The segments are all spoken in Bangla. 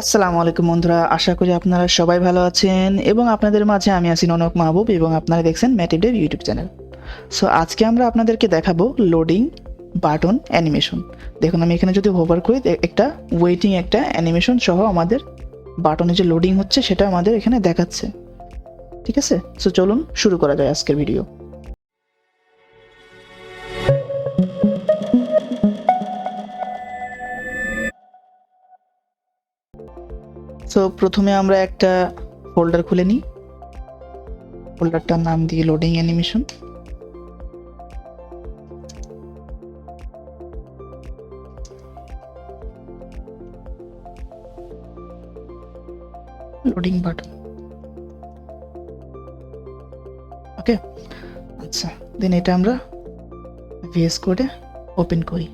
আসসালামু আলাইকুম বন্ধুরা, আশা করি আপনারা সবাই ভালো আছেন এবং আপনাদের মাঝে আমি আছি ননক মাহবুব এবং আপনারা দেখছেন MativeDev ইউটিউব চ্যানেল। সো আজকে আমরা আপনাদেরকে দেখাবো লোডিং বাটন অ্যানিমেশন। দেখুন আমি এখানে যদি হোভার করি একটা ওয়েটিং একটা অ্যানিমেশন সহ আমাদের বাটনে যে লোডিং হচ্ছে সেটা আমাদের এখানে দেখাচ্ছে। ঠিক আছে, সো চলুন শুরু করা যায় আজকের ভিডিও। সো প্রথমে আমরা একটা ফোল্ডার খুলে নিই, ফোল্ডারটার নাম দিয়ে লোডিং অ্যানিমেশন। লোডিং বাটন, ওকে। আচ্ছা, দেন এটা আমরা ভিএস কোডে ওপেন করি,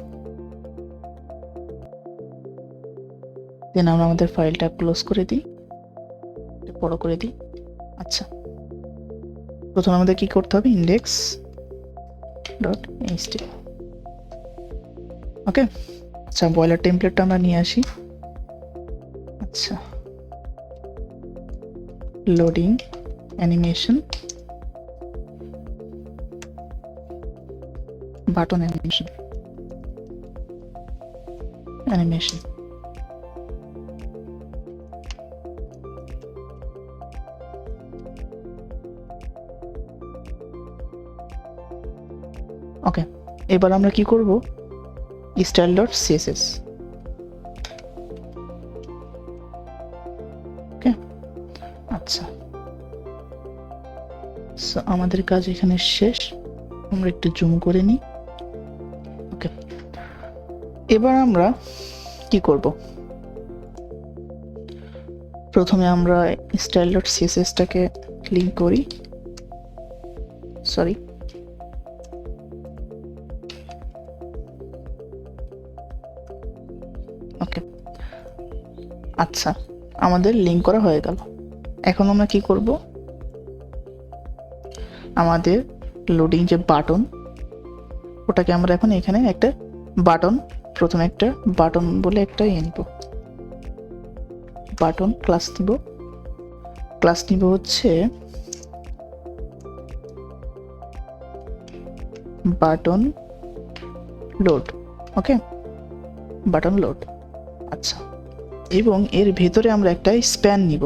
দেন আমরা আমাদের ফাইলটা ক্লোজ করে দিই, বড় করে দিই। আচ্ছা, প্রথমে আমাদের কি করতে হবে, ইন্ডেক্স ডট এইচটিএমএল, ওকে। আচ্ছা, বয়লার টেমপ্লেটটা আমরা নিয়ে আসি। আচ্ছা, লোডিং অ্যানিমেশন বাটন অ্যানিমেশন ওকে। এবার আমরা কি করব, স্টাইল ডট সিএসএস, ওকে। আচ্ছা, সো আমাদের কাজ এখানে শেষ, আমরা একটু জুম করে নিই, ওকে। এবার আমরা কি করব, প্রথমে আমরা স্টাইল ডট সিএসএসটাকে লিঙ্ক করি, সরি, ওকে। আচ্ছা, আমাদের লিঙ্ক করা হয়ে গেল। এখন আমরা কি করব, আমাদের লোডিং যে বাটন ওটাকে আমরা এখন এখানে একটা বাটন, প্রথমে একটা বাটন বলে একটা নিব, বাটন ক্লাস নিব হচ্ছে বাটন লোড, ওকে, বাটন লোড। আচ্ছা, এবং এর ভেতরে আমরা একটা স্প্যান নিব,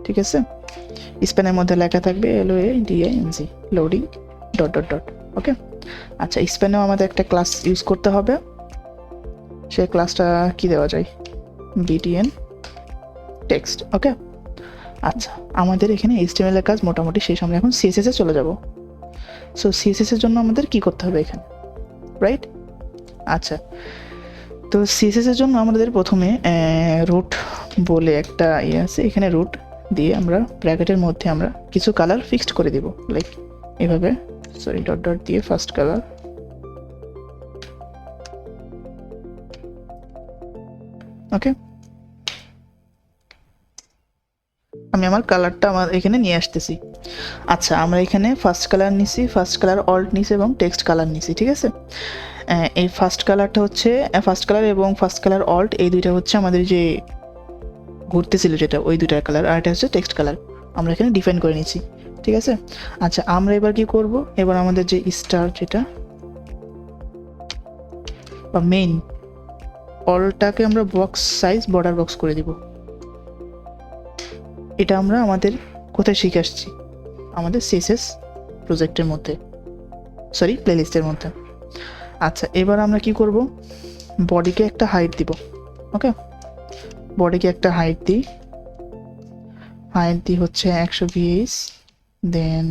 ঠিক আছে। স্প্যানের মধ্যে লেখা থাকবে LOADING loading dot dot dot, okay. আচ্ছা, স্প্যানেও আমাদের একটা ক্লাস ইউজ করতে হবে, সেই ক্লাসটা কি দেওয়া যায়, BTN টেক্সট, ওকে। আচ্ছা, আমাদের এখানে HTML এর কাজ মোটামুটি শেষ, আমরা এখন CSS এ চলে যাব। সো CSS এর জন্য আমাদের কি করতে হবে এখানে, রাইট? আচ্ছা, তো CSS এর জন্য আমাদের প্রথমে রুট বলে একটা আছে, এখানে রুট দিয়ে আমরা ব্র্যাকেটের মধ্যে আমরা কিছু কালার ফিক্সড করে দিব, লাইক এভাবে, সরি, ডট ডট দিয়ে ফার্স্ট কালার, ওকে। আমি আমার কালারটা আমার এখানে নিয়ে আসতেছি। আচ্ছা, আমরা এখানে ফার্স্ট কালার নিছি, ফার্স্ট কালার অল্ট নিছি এবং টেক্সট কালার নিছি, ঠিক আছে। এই ফার্স্ট কালারটা হচ্ছে ফার্স্ট কালার এবং ফার্স্ট কালার অল্ট, এই দুইটা হচ্ছে আমাদের যে ঘুরতেছিল যেটা, ওই দুইটার কালার, আর এটা হচ্ছে টেক্সট কালার, আমরা এখানে ডিফাইন করে নিচ্ছি, ঠিক আছে। আচ্ছা, আমরা এবার কি করব, এবার আমাদের যে স্টার যেটা বা মেইন অলটাকে আমরা বক্স সাইজ বর্ডার বক্স করে দিব। এটা আমরা আমাদের কোথায় শিখে আসছি, আমাদের CSS প্রজেক্টের মধ্যে, সরি, প্লেলিস্টের মধ্যে। আচ্ছা, এবার আমরা কি করব, বডিকে একটা হাইট দিব, ওকে। বডিকে একটা হাইট দিই হচ্ছে 120, দেন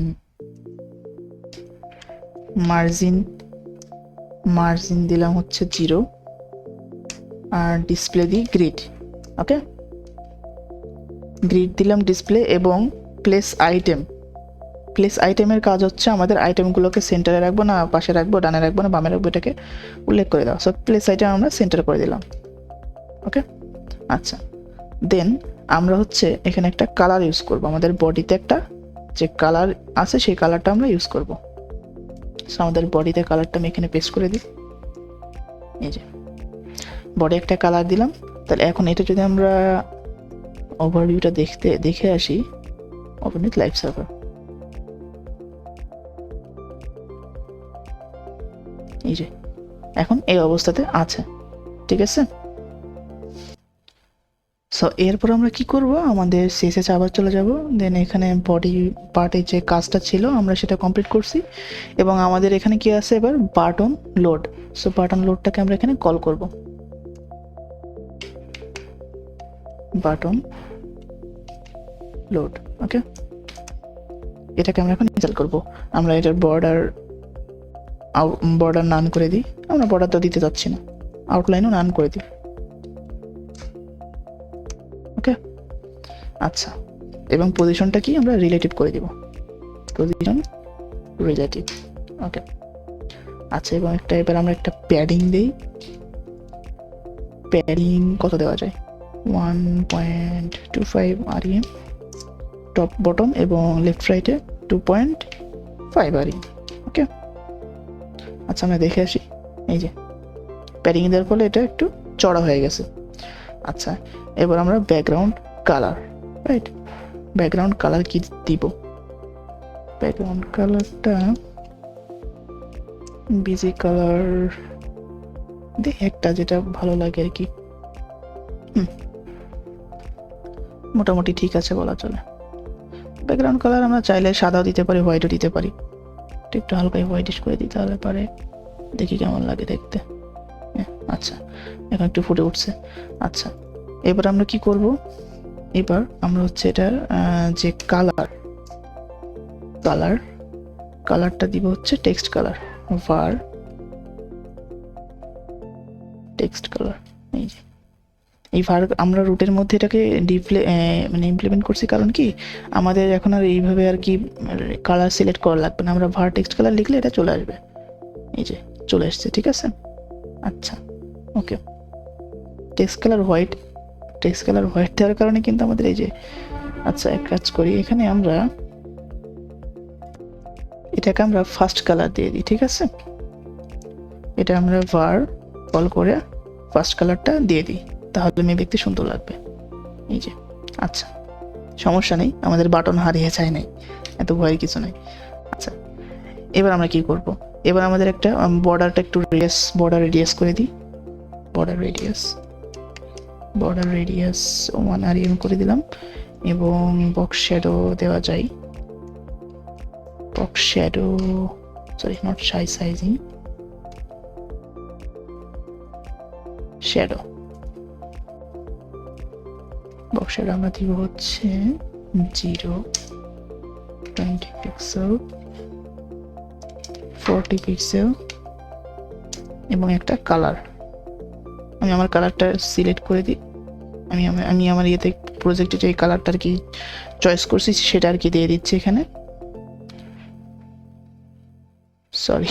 মার্জিন দিলাম হচ্ছে 0, আর ডিসপ্লে দিই গ্রিড, ওকে। গ্রিড দিলাম ডিসপ্লে, এবং প্লেস আইটেমের কাজ হচ্ছে আমাদের আইটেমগুলোকে সেন্টারে রাখবো না পাশে রাখবো, ডানে রাখবো না বামে রাখবো, এটাকে উল্লেখ করে দাও। সো প্লেস আইটেম আমরা সেন্টার করে দিলাম, ওকে। আচ্ছা, দেন আমরা হচ্ছে এখানে একটা কালার ইউজ করব, আমাদের বডিতে একটা যে কালার আছে সেই কালারটা আমরা ইউজ করব। সো আমাদের বডিতে কালারটা আমি এখানে পেস্ট করে দিই, এই যে বডি একটা কালার দিলাম, তাহলে এখন এটা যদি আমরা ওভারভিউটা দেখে আসি, ওপেন উইথ লাইভ সার্ভার, এই যে এখন এই অবস্থাতে আছে, ঠিক আছে। সো এরপর আমরা কি করব, আমাদের CSS আবার চলে যাব, দেন এখানে বডি পার্টে যে কাজটা ছিল আমরা সেটা কমপ্লিট করছি, এবং আমাদের এখানে কি আছে এবার বাটন লোড। সো বাটন লোডটাকে আমরা এখানে কল করব, বাটন লোড, ওকে। এটাকে আমরা এখন ইনস্টল করব। আমরা এটার বর্ডার নান করে দিই, আমরা বর্ডার তো দিতে যাচ্ছি না, আউটলাইনও নান করে দিই, ওকে। আচ্ছা, এবং পজিশনটা কি আমরা রিলেটিভ করে দিব, পজিশন রিলেটিভ, ওকে। আচ্ছা, এবং এবার আমরা একটা প্যাডিং দেই, প্যাডিং কত দেওয়া যায়, 1.25 REM টপ বটম, এবং লেফট রাইটে 2.5 REM, ওকে। আচ্ছা, আমরা দেখে আসি, এই যে প্যাডিং দেওয়ার ফলে এটা একটু চড়া হয়ে গেছে। আচ্ছা, এবার আমরা background colour, right, background colour কি দিব, ব্যাকগ্রাউন্ড কালারটা বিজি কালার দিই একটা, যেটা ভালো লাগে আর কি, মোটামুটি ঠিক আছে বলা চলে। ব্যাকগ্রাউন্ড কালার আমরা চাইলে সাদাও দিতে পারি, হোয়াইটও দিতে পারি, একটু হালকা হোয়াইটিশ করে দিতে হলে পারে, দেখি কেমন লাগে দেখতে। আচ্ছা, এখন একটু ফুটে উঠছে। আচ্ছা, এবার আমরা কি করব, এবার আমরা হচ্ছে এটার যে কালারটা দিব হচ্ছে text colour, var text colour. এই যে এই var আমরা রুটের মধ্যে এটাকে মানে ইমপ্লিমেন্ট করছি, কারণ কি আমাদের এখন আর এইভাবে আর কি কালার সিলেক্ট করা লাগবে না, আমরা var টেক্সট কালার লিখলে এটা চলে আসবে, এই যে চলে আসছে, ঠিক আছে। আচ্ছা, ওকে, টেক্সট কালার হোয়াইট দেওয়ার কারণে কিন্তু আমাদের এই যে, আচ্ছা এক কাজ করি, এখানে আমরা এটাকে আমরা ফার্স্ট কালার দিয়ে দিই, ঠিক আছে। এটা আমরা var কল করে ফার্স্ট কালারটা দিয়ে দিই, তাহলে মেয়ে দেখতে সুন্দর লাগবে, এই যে। আচ্ছা, সমস্যা নেই, আমাদের বাটন হারিয়ে যায় নাই, এত ভয়ের কিছু নাই। আচ্ছা, এবার আমরা কি করব, এবার আমাদের একটা বর্ডারটা একটু বর্ডার রেডিয়াস করে দিই, বর্ডার রেডিয়াস 1 REM করে দিলাম, এবং বক্স শ্যাডো দেওয়া যায়, box shadow, sorry not sizing, shadow, box shadow আমরা দিব হচ্ছে 0.20 পিক্সেল, 40 পিক্সেল, এবং একটা কালার, আমি আমার কালারটা সিলেক্ট করে দিই, আমি আমার ইয়েতে প্রজেক্টে যে কালারটা আর কি চয়েস করছি সেটা আর কি দিয়ে দিচ্ছি এখানে, সরি।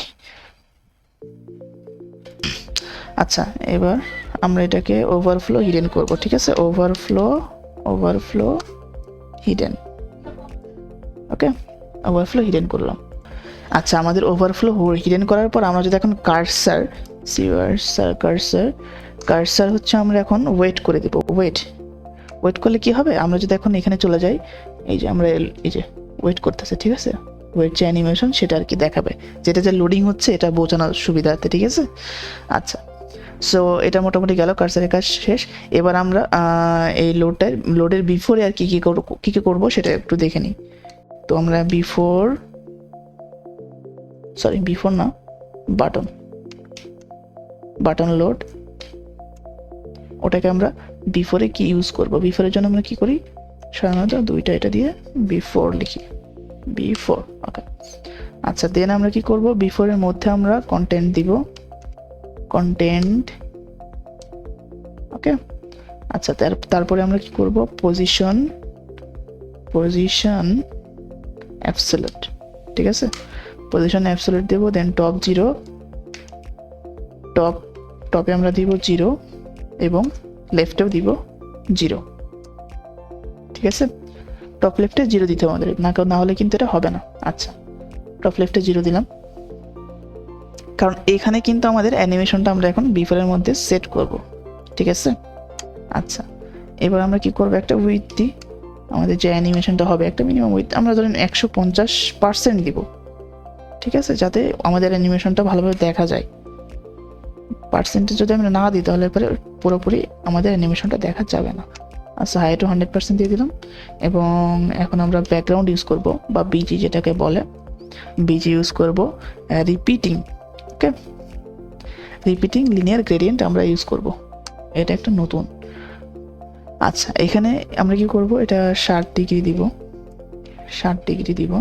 আচ্ছা, এবার আমরা এটাকে ওভারফ্লো হিডেন করব, ঠিক আছে, ওভারফ্লো হিডেন, ওকে, ওভারফ্লো হিডেন করলাম। আচ্ছা, আমাদের ওভারফ্লো হিডেন করার পর আমরা যদি এখন কার্সার হচ্ছে আমরা এখন ওয়েট করে দেব, ওয়েট করলে কি হবে, আমরা যদি এখন এখানে চলে যাই, এই যে আমরা এই যে ওয়েট করতেছে, ঠিক আছে, ওয়েট যে অ্যানিমেশন সেটা আর কি দেখাবে, যেটা যে লোডিং হচ্ছে এটা বোঝানোর সুবিধার্থে, ঠিক আছে। আচ্ছা, সো এটা মোটামুটি গেল, কার্সারের কাজ শেষ। এবার আমরা এই লোডের বিফোরে আর কি করবো সেটা একটু দেখে নিই। তো আমরা বিফোর না, বাটন লোড, ওটাকে আমরা বিফোরে কি ইউজ করব, বিফোরের জন্য আমরা কি করি, সাধারণত দুইটা এটা দিয়ে বিফোর লিখি, বিফোর, ওকে। আচ্ছা, দেন আমরা কি করব, বিফোরের মধ্যে আমরা কন্টেন্ট দিব, কন্টেন্ট, ওকে। আচ্ছা, তারপরে আমরা কি করব, পজিশন অ্যাবসলিউট, ঠিক আছে, পজিশন অ্যাবসলিউট দেব, দেন টপ 0, টপে আমরা দিব 0, এবং লেফটেও দিব 0, ঠিক আছে। টপ লেফটে 0 দিতে হবে আমাদের, না হলে কিন্তু এটা হবে না। আচ্ছা, টপ লেফটে 0 দিলাম, কারণ এখানে কিন্তু আমাদের অ্যানিমেশনটা আমরা এখন বিফোরের মধ্যে সেট করব, ঠিক আছে। আচ্ছা, এবার আমরা কি করবো, একটা উইথ দিই, আমাদের যে অ্যানিমেশনটা হবে একটা মিনিমাম উইথ আমরা ধরেন 150% দিব, ঠিক আছে, যাতে আমাদের অ্যানিমেশনটা ভালোভাবে দেখা যায়। পার্সেন্টেজ যদি আমরা না দিই তাহলে পরে পুরোপুরি আমাদের অ্যানিমেশনটা দেখা যাবে না। আচ্ছা, হাই টু 100% দিয়ে দিলাম। এবং এখন আমরা ব্যাকগ্রাউন্ড ইউজ করব, বা বিজি যেটাকে বলে, বিজি ইউজ করব রিপিটিং। ওকে, রিপিটিং লিনিয়ার গ্রেডিয়েন্ট আমরা ইউজ করব, এটা একটা নতুন। আচ্ছা, এখানে আমরা কি করব, এটা 60 ডিগ্রি দিব, 60 ডিগ্রি দিব,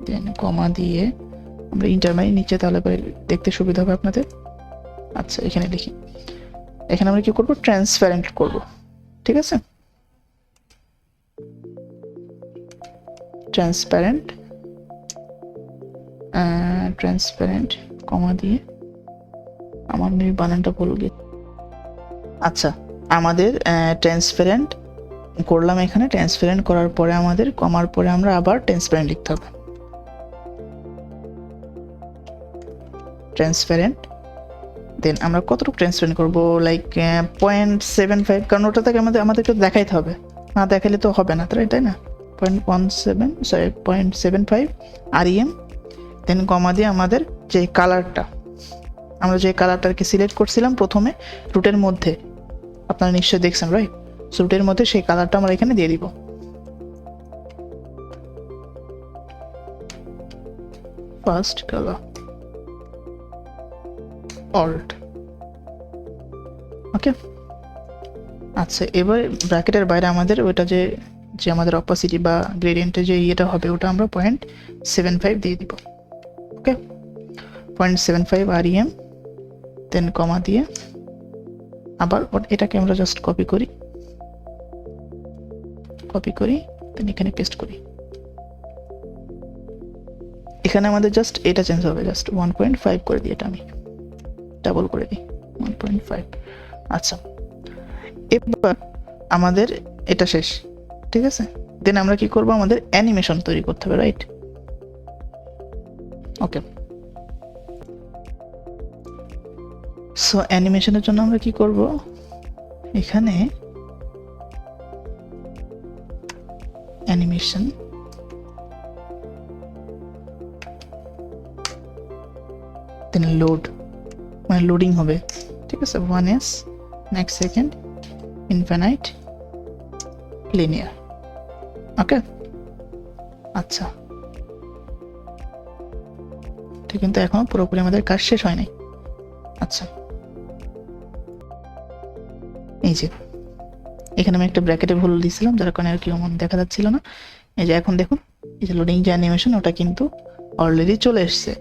দেন কমা দিয়ে আমরা ইন্টারমারি নিচে, তাহলে পরে দেখতে সুবিধা হবে আপনাদের। আচ্ছা, এখানে লিখি, এখানে আমরা কি করব, ট্রান্সপারেন্ট করব, ঠিক আছে, ট্রান্সপারেন্ট, ট্রান্সপারেন্ট কমা দিয়ে, আমার মেবি বানানটা ভুল গেছে। আচ্ছা, আমাদের ট্রান্সপারেন্ট করলাম, এখানে ট্রান্সপারেন্ট করার পরে আমাদের কমার পরে আমরা আবার ট্রান্সপারেন্ট লিখতে হবে, ট্রান্সপারেন্ট। দেন আমরা কতটুকু ট্রান্সপারেন্ট করব, লাইক 0.75, কারণ ওটা থেকে আমাদেরকে দেখাইতে হবে, না দেখাইলে তো হবে না, তাই না। 0.75 REM, দেন কমা দিয়ে আমাদের যে কালারটা, আমরা যে কালারটাকে সিলেক্ট করছিলাম প্রথমে রুটের মধ্যে, আপনারা নিশ্চয়ই দেখছেন, রাইট। সো রুটের মধ্যে সেই কালারটা আমরা এখানে দিয়ে দিব, ফার্স্ট কালার, অল্ট। ওকে, আচ্ছা, এবার ব্র্যাকেটের বাইরে আমাদের ওইটা যে আমাদের অপাসিটি বা গ্রেডিয়েন্টের যে ইয়েটা হবে, ওটা আমরা 0.75 দিয়ে দিব। ওকে, 0.75 REM, দেন কমা দিয়ে আবার এটাকে আমরা জাস্ট কপি করি, দেন এখানে পেস্ট করি। এখানে আমাদের জাস্ট এটা চেঞ্জ হবে, জাস্ট 1.5 করে দিই, এটা আমি ডাবল করে দিই, 1.5। আচ্ছা, এবার আমাদের এটা শেষ, ঠিক আছে। দেন আমরা কি করব, আমাদের অ্যানিমেশন তৈরি করতে হবে, রাইট। ওকে, সো অ্যানিমেশনের জন্য আমরা কি করব, এখানে অ্যানিমেশন, দেন লোড, মানে লোডিং হবে, ঠিক আছে, 1s, next second, infinite, linear. Okay, আচ্ছা, ঠিক, কিন্তু এখন পুরোপুরি আমাদের কাজ শেষ হয়নি। আচ্ছা, এই যে এখানে আমি একটা ব্র্যাকেটে ভুল দিয়েছিলাম, যার কারণে আর কি অমন দেখা যাচ্ছিল না। এই যে এখন দেখুন, এই যে লোডিং যে অ্যানিমেশন, ওটা কিন্তু অলরেডি চলে এসছে।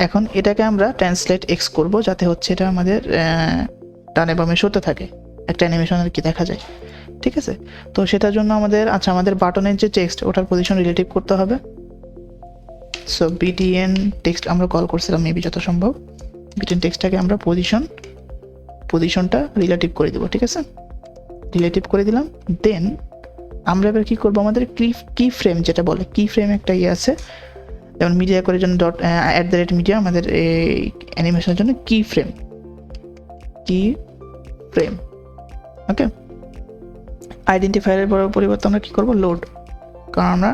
এখন এটাকে আমরা ট্রান্সলেট এক্স করব, যাতে হচ্ছে এটা আমাদের ডানে বামে সরতে থাকে, একটা অ্যানিমেশন আর কি দেখা যায়, ঠিক আছে। তো সেটার জন্য আমাদের, আচ্ছা, আমাদের বাটনের যে টেক্সট, ওটার পজিশন রিলেটিভ করতে হবে। সো বিটিএন টেক্সট আমরা কল করছিলাম মেবি, যত সম্ভব বিটিএন টেক্সটটাকে আমরা পজিশনটা রিলেটিভ করে দিব, ঠিক আছে, রিলেটিভ করে দিলাম। দেন আমরা এবার কি করব, আমাদের কি ফ্রেম যেটা বলে, কি ফ্রেম একটা ইয়ে আছে, যেমন মিডিয়া করে জন্য .@media, আমাদের এই অ্যানিমেশনের জন্য কি ফ্রেম, ওকে। আইডেন্টিফায়ারের পরিবর্তে আমরা কি করব, লোড, কারণ আমরা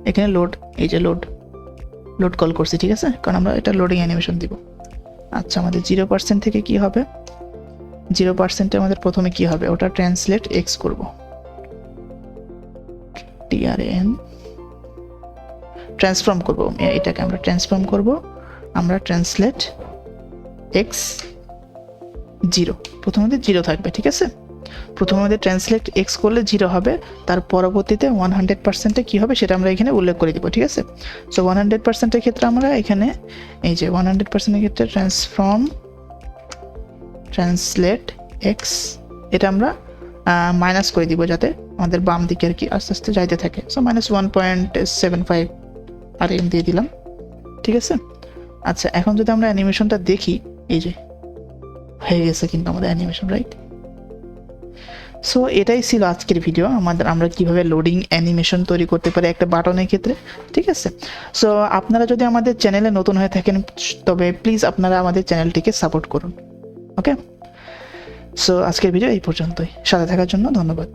এখানে এই যে লোড কল করছি, ঠিক আছে, কারণ আমরা এটা লোডিং অ্যানিমেশন দিব। আচ্ছা, আমাদের 0% থেকে কি হবে, 0%-এ আমাদের প্রথমে কি হবে, ওটা ট্রান্সলেট এক্স করব, TRAN, ট্রান্সফর্ম করব, এটাকে আমরা ট্রান্সফর্ম করব, আমরা ট্রান্সলেট এক্স 0, প্রথমে 0 থাকবে, ঠিক আছে। প্রথমে আমাদের ট্রান্সলেট এক্স করলে 0 হবে, তার পরবর্তীতে 100%-এ কি হবে সেটা আমরা এখানে উল্লেখ করে দিব, ঠিক আছে। সো 100%-এর ক্ষেত্রে আমরা এখানে এই যে 100%-এর ক্ষেত্রে ট্রান্সলেট এক্স, এটা আমরা মাইনাস করে দিব, যাতে আমাদের বাম দিকে আর কি আস্তে আস্তে যাইতে থাকে। সো -1.75 REM দিয়ে দিলাম, ঠিক আছে। আচ্ছা, এখন যদি আমরা অ্যানিমেশনটা দেখি, এই যে হয়ে গেছে কিন্তু আমাদের অ্যানিমেশন, রাইট। সো এটাই ছিল আজকের ভিডিও, আমরা কিভাবে লোডিং অ্যানিমেশন তৈরি করতে পারি একটা বাটনের ক্ষেত্রে, ঠিক আছে। সো আপনারা যদি আমাদের চ্যানেলে নতুন হয়ে থাকেন, তবে প্লিজ আপনারা আমাদের চ্যানেলটিকে সাপোর্ট করুন, ওকে। সো আজকের ভিডিও এই পর্যন্তই, সাথে থাকার জন্য ধন্যবাদ।